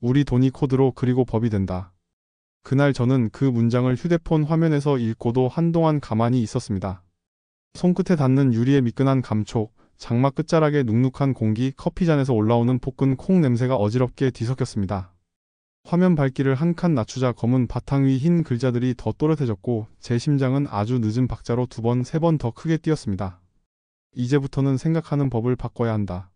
우리 돈이 코드로 그리고 법이 된다. 그날 저는 그 문장을 휴대폰 화면에서 읽고도 한동안 가만히 있었습니다. 손끝에 닿는 유리의 미끈한 감촉, 장막 끝자락의 눅눅한 공기, 커피잔에서 올라오는 볶은 콩 냄새가 어지럽게 뒤섞였습니다. 화면 밝기를 한 칸 낮추자 검은 바탕 위 흰 글자들이 더 또렷해졌고 제 심장은 아주 늦은 박자로 두 번, 세 번 더 크게 뛰었습니다. 이제부터는 생각하는 법을 바꿔야 한다.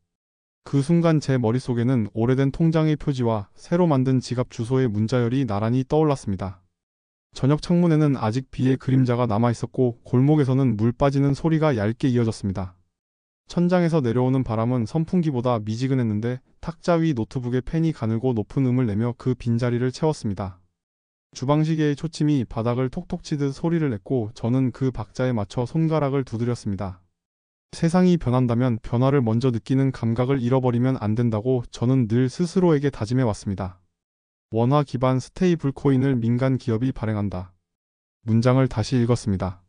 그 순간 제 머릿속에는 오래된 통장의 표지와 새로 만든 지갑 주소의 문자열이 나란히 떠올랐습니다. 저녁 창문에는 아직 비의 그림자가 남아있었고 골목에서는 물 빠지는 소리가 얇게 이어졌습니다. 천장에서 내려오는 바람은 선풍기보다 미지근했는데 탁자 위 노트북에 펜이 가늘고 높은 음을 내며 그 빈자리를 채웠습니다. 주방시계의 초침이 바닥을 톡톡 치듯 소리를 냈고 저는 그 박자에 맞춰 손가락을 두드렸습니다. 세상이 변한다면 변화를 먼저 느끼는 감각을 잃어버리면 안 된다고 저는 늘 스스로에게 다짐해 왔습니다. 원화 기반 스테이블 코인을 민간 기업이 발행한다. 문장을 다시 읽었습니다.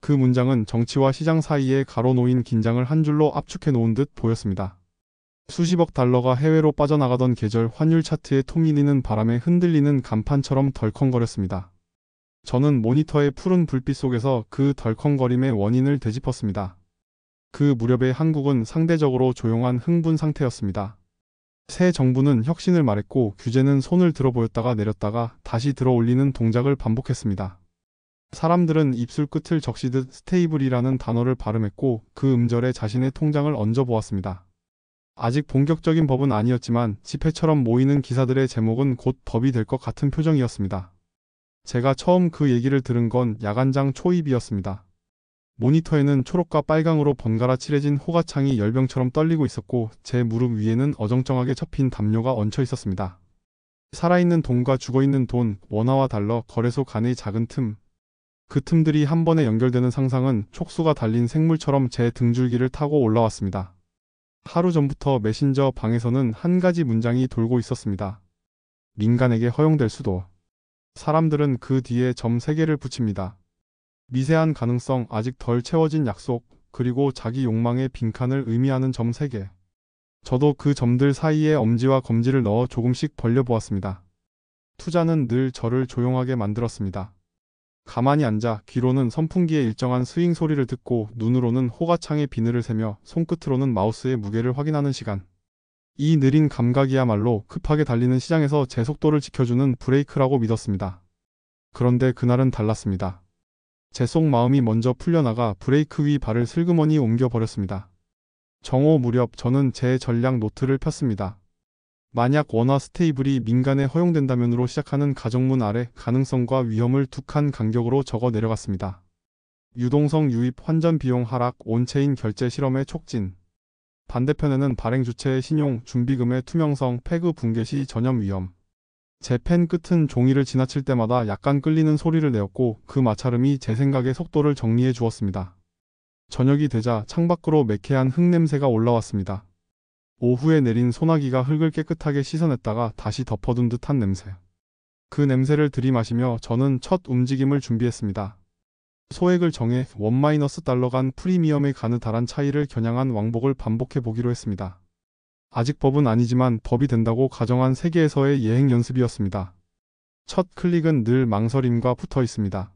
그 문장은 정치와 시장 사이에 가로놓인 긴장을 한 줄로 압축해 놓은 듯 보였습니다. 수십억 달러가 해외로 빠져나가던 계절 환율 차트에 토밀리는 바람에 흔들리는 간판처럼 덜컹거렸습니다. 저는 모니터의 푸른 불빛 속에서 그 덜컹거림의 원인을 되짚었습니다. 그 무렵에 한국은 상대적으로 조용한 흥분 상태였습니다. 새 정부는 혁신을 말했고 규제는 손을 들어 보였다가 내렸다가 다시 들어 올리는 동작을 반복했습니다. 사람들은 입술 끝을 적시듯 스테이블이라는 단어를 발음했고 그 음절에 자신의 통장을 얹어 보았습니다. 아직 본격적인 법은 아니었지만 지폐처럼 모이는 기사들의 제목은 곧 법이 될 것 같은 표정이었습니다. 제가 처음 그 얘기를 들은 건 야간장 초입이었습니다. 모니터에는 초록과 빨강으로 번갈아 칠해진 호가창이 열병처럼 떨리고 있었고 제 무릎 위에는 어정쩡하게 접힌 담요가 얹혀 있었습니다. 살아있는 돈과 죽어있는 돈, 원화와 달러, 거래소 간의 작은 틈. 그 틈들이 한 번에 연결되는 상상은 촉수가 달린 생물처럼 제 등줄기를 타고 올라왔습니다. 하루 전부터 메신저 방에서는 한 가지 문장이 돌고 있었습니다. 민간에게 허용될 수도. 사람들은 그 뒤에 점 3개를 붙입니다. 미세한 가능성, 아직 덜 채워진 약속, 그리고 자기 욕망의 빈칸을 의미하는 점 3개. 저도 그 점들 사이에 엄지와 검지를 넣어 조금씩 벌려보았습니다. 투자는 늘 저를 조용하게 만들었습니다. 가만히 앉아 귀로는 선풍기의 일정한 스윙 소리를 듣고 눈으로는 호가창의 비늘을 세며 손끝으로는 마우스의 무게를 확인하는 시간. 이 느린 감각이야말로 급하게 달리는 시장에서 제 속도를 지켜주는 브레이크라고 믿었습니다. 그런데 그날은 달랐습니다. 제 속 마음이 먼저 풀려나가 브레이크 위 발을 슬그머니 옮겨버렸습니다. 정오 무렵 저는 제 전략 노트를 폈습니다. 만약 원화 스테이블이 민간에 허용된다면으로 시작하는 가정문 아래 가능성과 위험을 2칸 간격으로 적어 내려갔습니다. 유동성 유입 환전 비용 하락 온체인 결제 실험의 촉진. 반대편에는 발행 주체의 신용, 준비금의 투명성, 패그 붕괴 시 전염 위험. 제 펜 끝은 종이를 지나칠 때마다 약간 끌리는 소리를 내었고 그 마찰음이 제 생각의 속도를 정리해 주었습니다. 저녁이 되자 창밖으로 매캐한 흙냄새가 올라왔습니다. 오후에 내린 소나기가 흙을 깨끗하게 씻어냈다가 다시 덮어둔 듯한 냄새. 그 냄새를 들이마시며 저는 첫 움직임을 준비했습니다. 소액을 정해 $1 간 프리미엄에 가느다란 차이를 겨냥한 왕복을 반복해 보기로 했습니다. 아직 법은 아니지만 법이 된다고 가정한 세계에서의 예행 연습이었습니다. 첫 클릭은 늘 망설임과 붙어 있습니다.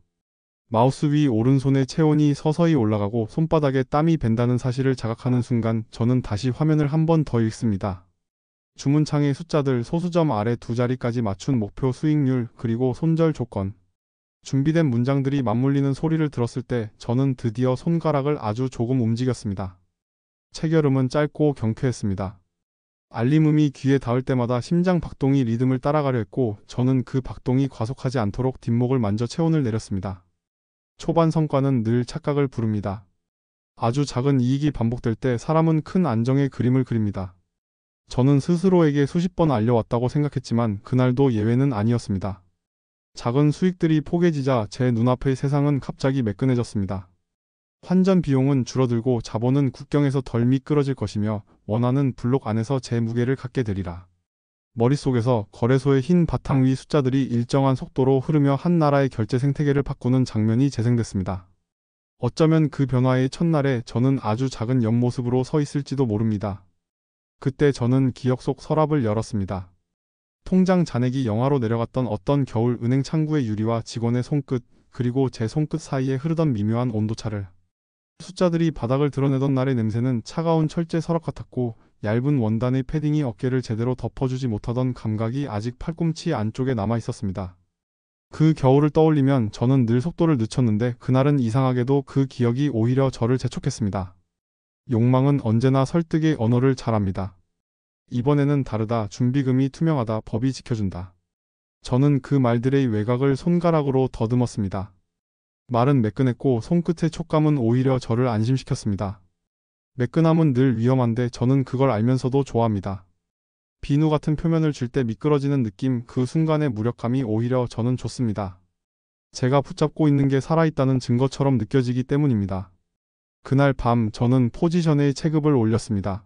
마우스 위 오른손의 체온이 서서히 올라가고 손바닥에 땀이 밴다는 사실을 자각하는 순간 저는 다시 화면을 한 번 더 읽습니다. 주문창의 숫자들, 소수점 아래 2자리까지 맞춘 목표 수익률, 그리고 손절 조건. 준비된 문장들이 맞물리는 소리를 들었을 때 저는 드디어 손가락을 아주 조금 움직였습니다. 체결음은 짧고 경쾌했습니다. 알림음이 귀에 닿을 때마다 심장 박동이 리듬을 따라가려 했고 저는 그 박동이 과속하지 않도록 뒷목을 만져 체온을 내렸습니다. 초반 성과는 늘 착각을 부릅니다. 아주 작은 이익이 반복될 때 사람은 큰 안정의 그림을 그립니다. 저는 스스로에게 수십 번 알려왔다고 생각했지만 그날도 예외는 아니었습니다. 작은 수익들이 포개지자 제 눈앞의 세상은 갑자기 매끈해졌습니다. 환전 비용은 줄어들고 자본은 국경에서 덜 미끄러질 것이며 원화는 블록 안에서 제 무게를 갖게 되리라. 머릿속에서 거래소의 흰 바탕 위 숫자들이 일정한 속도로 흐르며 한 나라의 결제 생태계를 바꾸는 장면이 재생됐습니다. 어쩌면 그 변화의 첫날에 저는 아주 작은 옆모습으로 서 있을지도 모릅니다. 그때 저는 기억 속 서랍을 열었습니다. 통장 잔액이 영하로 내려갔던 어떤 겨울 은행 창구의 유리와 직원의 손끝, 그리고 제 손끝 사이에 흐르던 미묘한 온도차를. 숫자들이 바닥을 드러내던 날의 냄새는 차가운 철제 서랍 같았고, 얇은 원단의 패딩이 어깨를 제대로 덮어주지 못하던 감각이 아직 팔꿈치 안쪽에 남아 있었습니다. 그 겨울을 떠올리면 저는 늘 속도를 늦췄는데 그날은 이상하게도 그 기억이 오히려 저를 재촉했습니다. 욕망은 언제나 설득의 언어를 잘합니다. 이번에는 다르다. 준비금이 투명하다. 법이 지켜준다. 저는 그 말들의 외곽을 손가락으로 더듬었습니다. 말은 매끈했고 손끝의 촉감은 오히려 저를 안심시켰습니다. 매끈함은 늘 위험한데 저는 그걸 알면서도 좋아합니다. 비누 같은 표면을 줄 때 미끄러지는 느낌, 그 순간의 무력감이 오히려 저는 좋습니다. 제가 붙잡고 있는 게 살아있다는 증거처럼 느껴지기 때문입니다. 그날 밤 저는 포지션의 체급을 올렸습니다.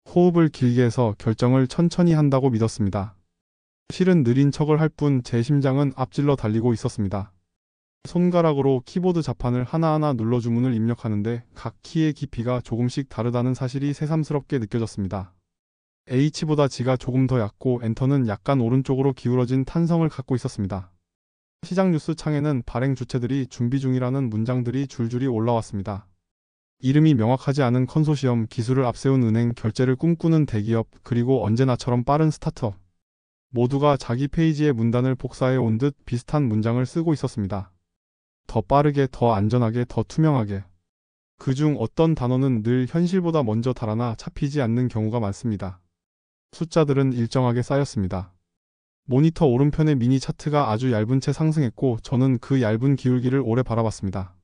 호흡을 길게 해서 결정을 천천히 한다고 믿었습니다. 실은 느린 척을 할 뿐 제 심장은 앞질러 달리고 있었습니다. 손가락으로 키보드 자판을 하나하나 눌러 주문을 입력하는데 각 키의 깊이가 조금씩 다르다는 사실이 새삼스럽게 느껴졌습니다. H보다 G가 조금 더 얕고 엔터는 약간 오른쪽으로 기울어진 탄성을 갖고 있었습니다. 시장 뉴스 창에는 발행 주체들이 준비 중이라는 문장들이 줄줄이 올라왔습니다. 이름이 명확하지 않은 컨소시엄, 기술을 앞세운 은행, 결제를 꿈꾸는 대기업, 그리고 언제나처럼 빠른 스타트업. 모두가 자기 페이지의 문단을 복사해 온 듯 비슷한 문장을 쓰고 있었습니다. 더 빠르게, 더 안전하게, 더 투명하게. 그중 어떤 단어는 늘 현실보다 먼저 달아나 잡히지 않는 경우가 많습니다. 숫자들은 일정하게 쌓였습니다. 모니터 오른편의 미니 차트가 아주 얇은 채 상승했고 저는 그 얇은 기울기를 오래 바라봤습니다.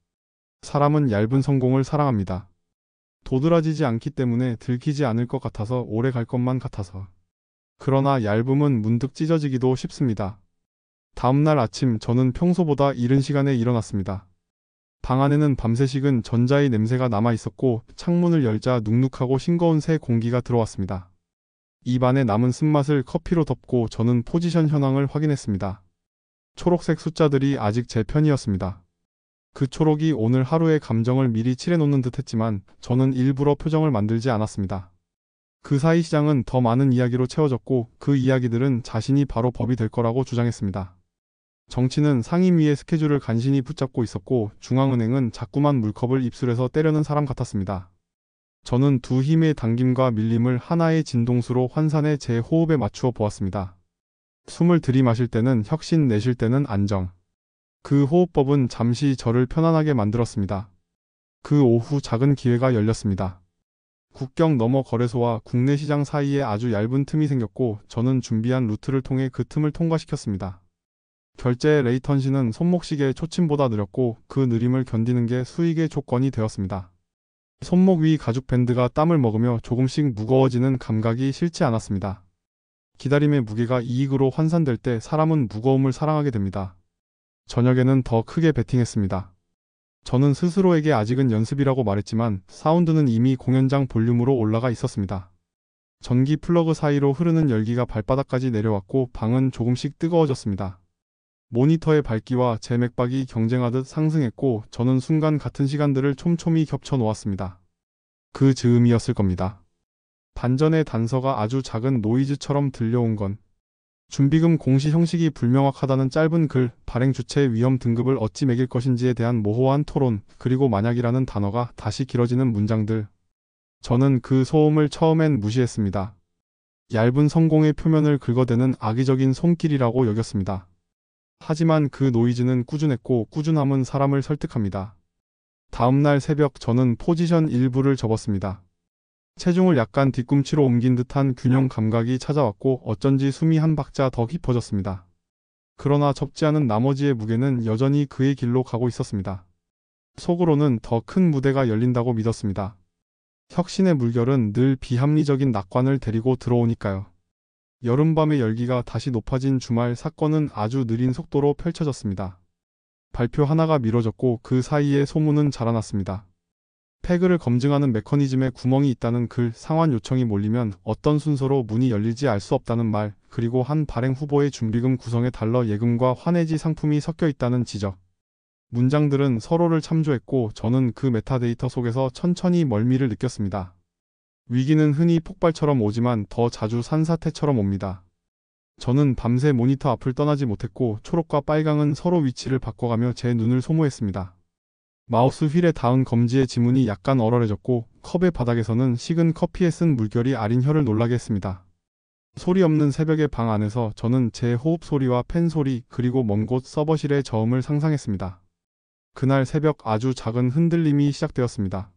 사람은 얇은 성공을 사랑합니다. 도드라지지 않기 때문에 들키지 않을 것 같아서 오래 갈 것만 같아서. 그러나 얇음은 문득 찢어지기도 쉽습니다. 다음날 아침 저는 평소보다 이른 시간에 일어났습니다. 방 안에는 밤새 식은 전자의 냄새가 남아 있었고 창문을 열자 눅눅하고 싱거운 새 공기가 들어왔습니다. 입 안에 남은 쓴맛을 커피로 덮고 저는 포지션 현황을 확인했습니다. 초록색 숫자들이 아직 제 편이었습니다. 그 초록이 오늘 하루의 감정을 미리 칠해놓는 듯 했지만 저는 일부러 표정을 만들지 않았습니다. 그 사이 시장은 더 많은 이야기로 채워졌고 그 이야기들은 자신이 바로 법이 될 거라고 주장했습니다. 정치는 상임위의 스케줄을 간신히 붙잡고 있었고 중앙은행은 자꾸만 물컵을 입술에서 때려는 사람 같았습니다. 저는 두 힘의 당김과 밀림을 하나의 진동수로 환산해 제 호흡에 맞추어 보았습니다. 숨을 들이마실 때는 혁신, 내쉴 때는 안정. 그 호흡법은 잠시 저를 편안하게 만들었습니다. 그 오후 작은 기회가 열렸습니다. 국경 너머 거래소와 국내 시장 사이에 아주 얇은 틈이 생겼고 저는 준비한 루트를 통해 그 틈을 통과시켰습니다. 결제 레이턴시는 손목시계의 초침보다 느렸고 그 느림을 견디는 게 수익의 조건이 되었습니다. 손목 위 가죽 밴드가 땀을 먹으며 조금씩 무거워지는 감각이 싫지 않았습니다. 기다림의 무게가 이익으로 환산될 때 사람은 무거움을 사랑하게 됩니다. 저녁에는 더 크게 베팅했습니다. 저는 스스로에게 아직은 연습이라고 말했지만 사운드는 이미 공연장 볼륨으로 올라가 있었습니다. 전기 플러그 사이로 흐르는 열기가 발바닥까지 내려왔고 방은 조금씩 뜨거워졌습니다. 모니터의 밝기와 제 맥박이 경쟁하듯 상승했고 저는 순간 같은 시간들을 촘촘히 겹쳐 놓았습니다. 그 즈음이었을 겁니다. 반전의 단서가 아주 작은 노이즈처럼 들려온 건 준비금 공시 형식이 불명확하다는 짧은 글, 발행 주체의 위험 등급을 어찌 매길 것인지에 대한 모호한 토론, 그리고 만약이라는 단어가 다시 길어지는 문장들. 저는 그 소음을 처음엔 무시했습니다. 얇은 성공의 표면을 긁어대는 악의적인 손길이라고 여겼습니다. 하지만 그 노이즈는 꾸준했고 꾸준함은 사람을 설득합니다. 다음날 새벽 저는 포지션 일부를 접었습니다. 체중을 약간 뒤꿈치로 옮긴 듯한 균형 감각이 찾아왔고 어쩐지 숨이 한 박자 더 깊어졌습니다. 그러나 접지 않은 나머지의 무게는 여전히 그의 길로 가고 있었습니다. 속으로는 더 큰 무대가 열린다고 믿었습니다. 혁신의 물결은 늘 비합리적인 낙관을 데리고 들어오니까요. 여름밤의 열기가 다시 높아진 주말 사건은 아주 느린 속도로 펼쳐졌습니다. 발표 하나가 미뤄졌고 그 사이에 소문은 자라났습니다. 패그를 검증하는 메커니즘에 구멍이 있다는 글, 상환 요청이 몰리면 어떤 순서로 문이 열릴지 알 수 없다는 말, 그리고 한 발행 후보의 준비금 구성에 달러 예금과 환해지 상품이 섞여 있다는 지적. 문장들은 서로를 참조했고 저는 그 메타데이터 속에서 천천히 멀미를 느꼈습니다. 위기는 흔히 폭발처럼 오지만 더 자주 산사태처럼 옵니다. 저는 밤새 모니터 앞을 떠나지 못했고 초록과 빨강은 서로 위치를 바꿔가며 제 눈을 소모했습니다. 마우스 휠에 닿은 검지의 지문이 약간 얼얼해졌고 컵의 바닥에서는 식은 커피에 쓴 물결이 아린 혀를 놀라게 했습니다. 소리 없는 새벽의 방 안에서 저는 제 호흡 소리와 펜 소리 그리고 먼 곳 서버실의 저음을 상상했습니다. 그날 새벽 아주 작은 흔들림이 시작되었습니다.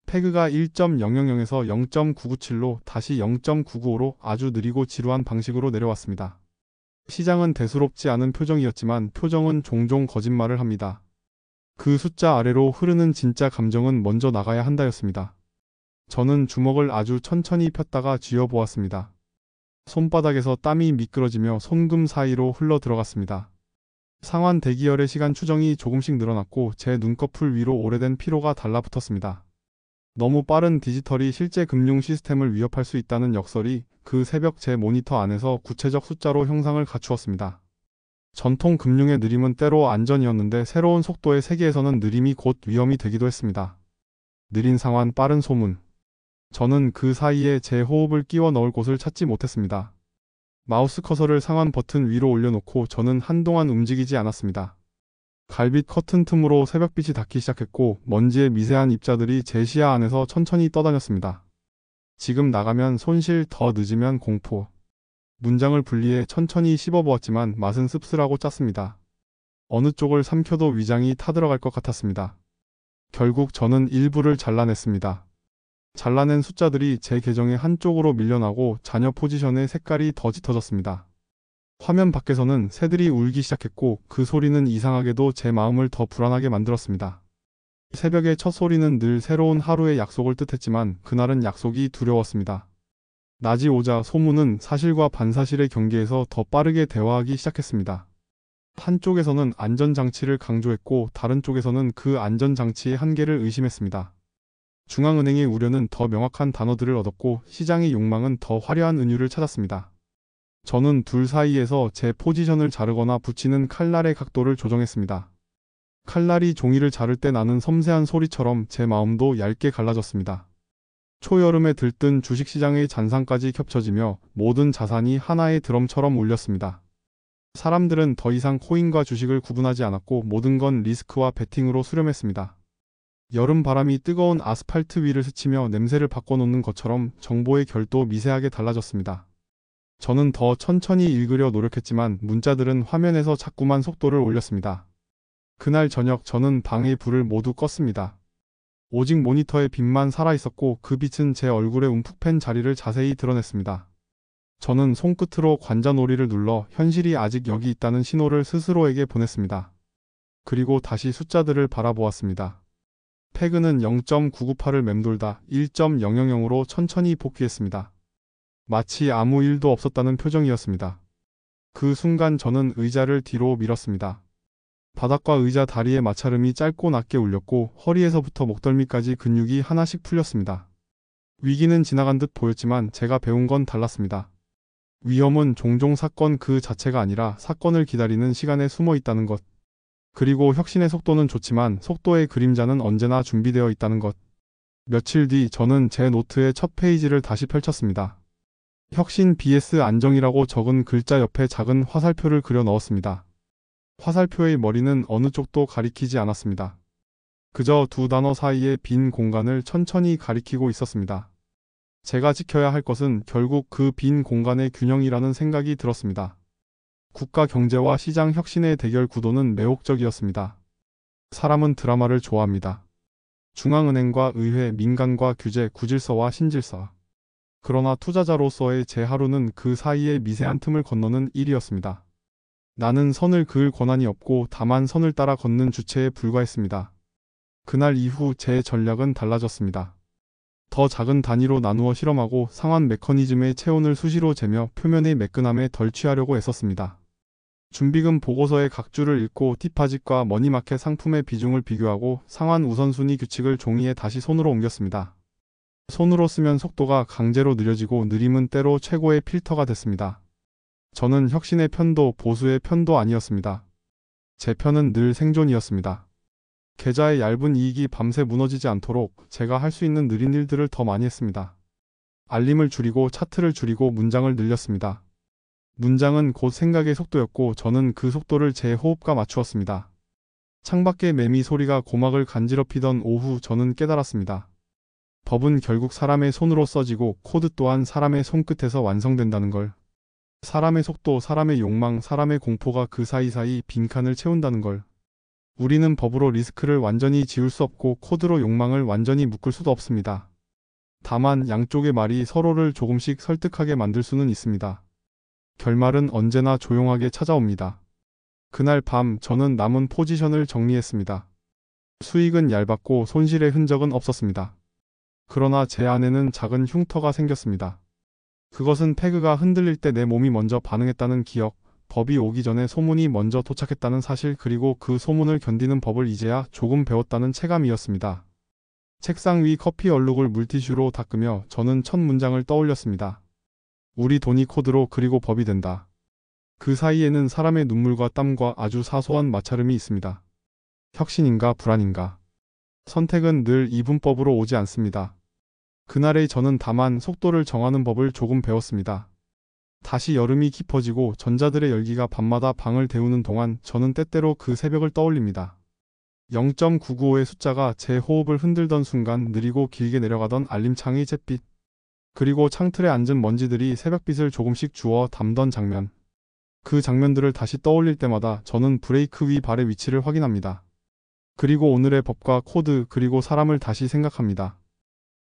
페그가 1.000에서 0.997로 다시 0.995로 아주 느리고 지루한 방식으로 내려왔습니다. 시장은 대수롭지 않은 표정이었지만 표정은 종종 거짓말을 합니다. 그 숫자 아래로 흐르는 진짜 감정은 먼저 나가야 한다였습니다. 저는 주먹을 아주 천천히 폈다가 쥐어보았습니다. 손바닥에서 땀이 미끄러지며 손금 사이로 흘러 들어갔습니다. 상환 대기열의 시간 추정이 조금씩 늘어났고 제 눈꺼풀 위로 오래된 피로가 달라붙었습니다. 너무 빠른 디지털이 실제 금융 시스템을 위협할 수 있다는 역설이 그 새벽 제 모니터 안에서 구체적 숫자로 형상을 갖추었습니다. 전통 금융의 느림은 때로 안전이었는데 새로운 속도의 세계에서는 느림이 곧 위험이 되기도 했습니다. 느린 상환, 빠른 소문. 저는 그 사이에 제 호흡을 끼워 넣을 곳을 찾지 못했습니다. 마우스 커서를 상환 버튼 위로 올려놓고 저는 한동안 움직이지 않았습니다. 갈빛 커튼 틈으로 새벽빛이 닿기 시작했고 먼지의 미세한 입자들이 제 시야 안에서 천천히 떠다녔습니다. 지금 나가면 손실, 더 늦으면 공포. 문장을 분리해 천천히 씹어보았지만 맛은 씁쓸하고 짰습니다. 어느 쪽을 삼켜도 위장이 타들어갈 것 같았습니다. 결국 저는 일부를 잘라냈습니다. 잘라낸 숫자들이 제 계정의 한쪽으로 밀려나고 자녀 포지션의 색깔이 더 짙어졌습니다. 화면 밖에서는 새들이 울기 시작했고 그 소리는 이상하게도 제 마음을 더 불안하게 만들었습니다. 새벽의 첫 소리는 늘 새로운 하루의 약속을 뜻했지만 그날은 약속이 두려웠습니다. 낮이 오자 소문은 사실과 반사실의 경계에서 더 빠르게 대화하기 시작했습니다. 한쪽에서는 안전장치를 강조했고 다른 쪽에서는 그 안전장치의 한계를 의심했습니다. 중앙은행의 우려는 더 명확한 단어들을 얻었고 시장의 욕망은 더 화려한 은유를 찾았습니다. 저는 둘 사이에서 제 포지션을 자르거나 붙이는 칼날의 각도를 조정했습니다. 칼날이 종이를 자를 때 나는 섬세한 소리처럼 제 마음도 얇게 갈라졌습니다. 초여름에 들뜬 주식시장의 잔상까지 겹쳐지며 모든 자산이 하나의 드럼처럼 울렸습니다. 사람들은 더 이상 코인과 주식을 구분하지 않았고 모든 건 리스크와 베팅으로 수렴했습니다. 여름 바람이 뜨거운 아스팔트 위를 스치며 냄새를 바꿔놓는 것처럼 정보의 결도 미세하게 달라졌습니다. 저는 더 천천히 읽으려 노력했지만 문자들은 화면에서 자꾸만 속도를 올렸습니다. 그날 저녁 저는 방의 불을 모두 껐습니다. 오직 모니터의 빛만 살아있었고 그 빛은 제 얼굴에 움푹 팬 자리를 자세히 드러냈습니다. 저는 손끝으로 관자놀이를 눌러 현실이 아직 여기 있다는 신호를 스스로에게 보냈습니다. 그리고 다시 숫자들을 바라보았습니다. 페그는 0.998을 맴돌다 1.000으로 천천히 복귀했습니다. 마치 아무 일도 없었다는 표정이었습니다. 그 순간 저는 의자를 뒤로 밀었습니다. 바닥과 의자 다리의 마찰음이 짧고 낮게 울렸고 허리에서부터 목덜미까지 근육이 하나씩 풀렸습니다. 위기는 지나간 듯 보였지만 제가 배운 건 달랐습니다. 위험은 종종 사건 그 자체가 아니라 사건을 기다리는 시간에 숨어 있다는 것. 그리고 혁신의 속도는 좋지만 속도의 그림자는 언제나 준비되어 있다는 것. 며칠 뒤 저는 제 노트의 첫 페이지를 다시 펼쳤습니다. 혁신 vs 안정이라고 적은 글자 옆에 작은 화살표를 그려 넣었습니다. 화살표의 머리는 어느 쪽도 가리키지 않았습니다. 그저 두 단어 사이의 빈 공간을 천천히 가리키고 있었습니다. 제가 지켜야 할 것은 결국 그 빈 공간의 균형이라는 생각이 들었습니다. 국가 경제와 시장 혁신의 대결 구도는 매혹적이었습니다. 사람은 드라마를 좋아합니다. 중앙은행과 의회, 민간과 규제, 구질서와 신질서. 그러나 투자자로서의 제 하루는 그 사이의 미세한 틈을 건너는 일이었습니다. 나는 선을 그을 권한이 없고 다만 선을 따라 걷는 주체에 불과했습니다. 그날 이후 제 전략은 달라졌습니다. 더 작은 단위로 나누어 실험하고 상환 메커니즘의 체온을 수시로 재며 표면의 매끈함에 덜 취하려고 애썼습니다. 준비금 보고서의 각 줄을 읽고 디파짓과 머니마켓 상품의 비중을 비교하고 상환 우선순위 규칙을 종이에 다시 손으로 옮겼습니다. 손으로 쓰면 속도가 강제로 느려지고 느림은 때로 최고의 필터가 됐습니다. 저는 혁신의 편도 보수의 편도 아니었습니다. 제 편은 늘 생존이었습니다. 계좌의 얇은 이익이 밤새 무너지지 않도록 제가 할 수 있는 느린 일들을 더 많이 했습니다. 알림을 줄이고 차트를 줄이고 문장을 늘렸습니다. 문장은 곧 생각의 속도였고 저는 그 속도를 제 호흡과 맞추었습니다. 창밖의 매미 소리가 고막을 간지럽히던 오후 저는 깨달았습니다. 법은 결국 사람의 손으로 써지고 코드 또한 사람의 손끝에서 완성된다는 걸. 사람의 속도, 사람의 욕망, 사람의 공포가 그 사이사이 빈칸을 채운다는 걸. 우리는 법으로 리스크를 완전히 지울 수 없고 코드로 욕망을 완전히 묶을 수도 없습니다. 다만 양쪽의 말이 서로를 조금씩 설득하게 만들 수는 있습니다. 결말은 언제나 조용하게 찾아옵니다. 그날 밤 저는 남은 포지션을 정리했습니다. 수익은 얇았고 손실의 흔적은 없었습니다. 그러나 제 안에는 작은 흉터가 생겼습니다. 그것은 패그가 흔들릴 때 내 몸이 먼저 반응했다는 기억, 법이 오기 전에 소문이 먼저 도착했다는 사실, 그리고 그 소문을 견디는 법을 이제야 조금 배웠다는 체감이었습니다. 책상 위 커피 얼룩을 물티슈로 닦으며 저는 첫 문장을 떠올렸습니다. 우리 돈이 코드로 그리고 법이 된다. 그 사이에는 사람의 눈물과 땀과 아주 사소한 마찰음이 있습니다. 혁신인가 불안인가. 선택은 늘 이분법으로 오지 않습니다. 그날의 저는 다만 속도를 정하는 법을 조금 배웠습니다. 다시 여름이 깊어지고 전자들의 열기가 밤마다 방을 데우는 동안 저는 때때로 그 새벽을 떠올립니다. 0.995의 숫자가 제 호흡을 흔들던 순간 느리고 길게 내려가던 알림창의 잿빛. 그리고 창틀에 앉은 먼지들이 새벽빛을 조금씩 주워 담던 장면. 그 장면들을 다시 떠올릴 때마다 저는 브레이크 위 발의 위치를 확인합니다. 그리고 오늘의 법과 코드 그리고 사람을 다시 생각합니다.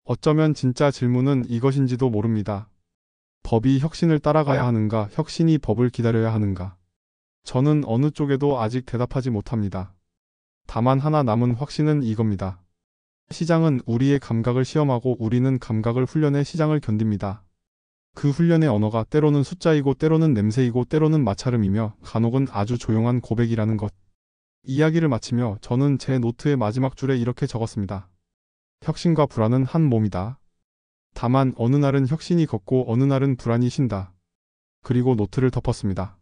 어쩌면 진짜 질문은 이것인지도 모릅니다. 법이 혁신을 따라가야 하는가, 혁신이 법을 기다려야 하는가. 저는 어느 쪽에도 아직 대답하지 못합니다. 다만 하나 남은 확신은 이겁니다. 시장은 우리의 감각을 시험하고 우리는 감각을 훈련해 시장을 견딥니다. 그 훈련의 언어가 때로는 숫자이고 때로는 냄새이고 때로는 마찰음이며 간혹은 아주 조용한 고백이라는 것. 이야기를 마치며 저는 제 노트의 마지막 줄에 이렇게 적었습니다. 혁신과 불안은 한 몸이다. 다만 어느 날은 혁신이 걷고 어느 날은 불안이 쉰다. 그리고 노트를 덮었습니다.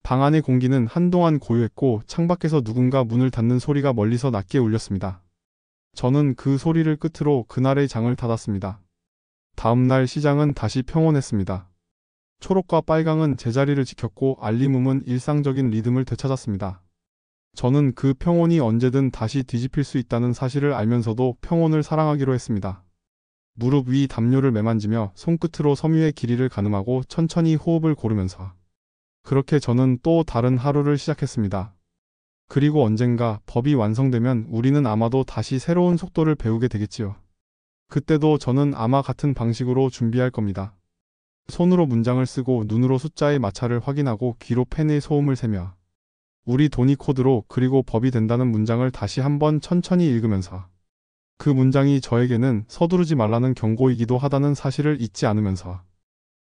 방 안의 공기는 한동안 고요했고 창밖에서 누군가 문을 닫는 소리가 멀리서 낮게 울렸습니다. 저는 그 소리를 끝으로 그날의 장을 닫았습니다. 다음 날 시장은 다시 평온했습니다. 초록과 빨강은 제자리를 지켰고 알림음은 일상적인 리듬을 되찾았습니다. 저는 그 평온이 언제든 다시 뒤집힐 수 있다는 사실을 알면서도 평온을 사랑하기로 했습니다. 무릎 위 담요를 매만지며 손끝으로 섬유의 길이를 가늠하고 천천히 호흡을 고르면서. 그렇게 저는 또 다른 하루를 시작했습니다. 그리고 언젠가 법이 완성되면 우리는 아마도 다시 새로운 속도를 배우게 되겠지요. 그때도 저는 아마 같은 방식으로 준비할 겁니다. 손으로 문장을 쓰고 눈으로 숫자의 마찰을 확인하고 귀로 펜의 소음을 세며 우리 돈이 코드로 그리고 법이 된다는 문장을 다시 한번 천천히 읽으면서 그 문장이 저에게는 서두르지 말라는 경고이기도 하다는 사실을 잊지 않으면서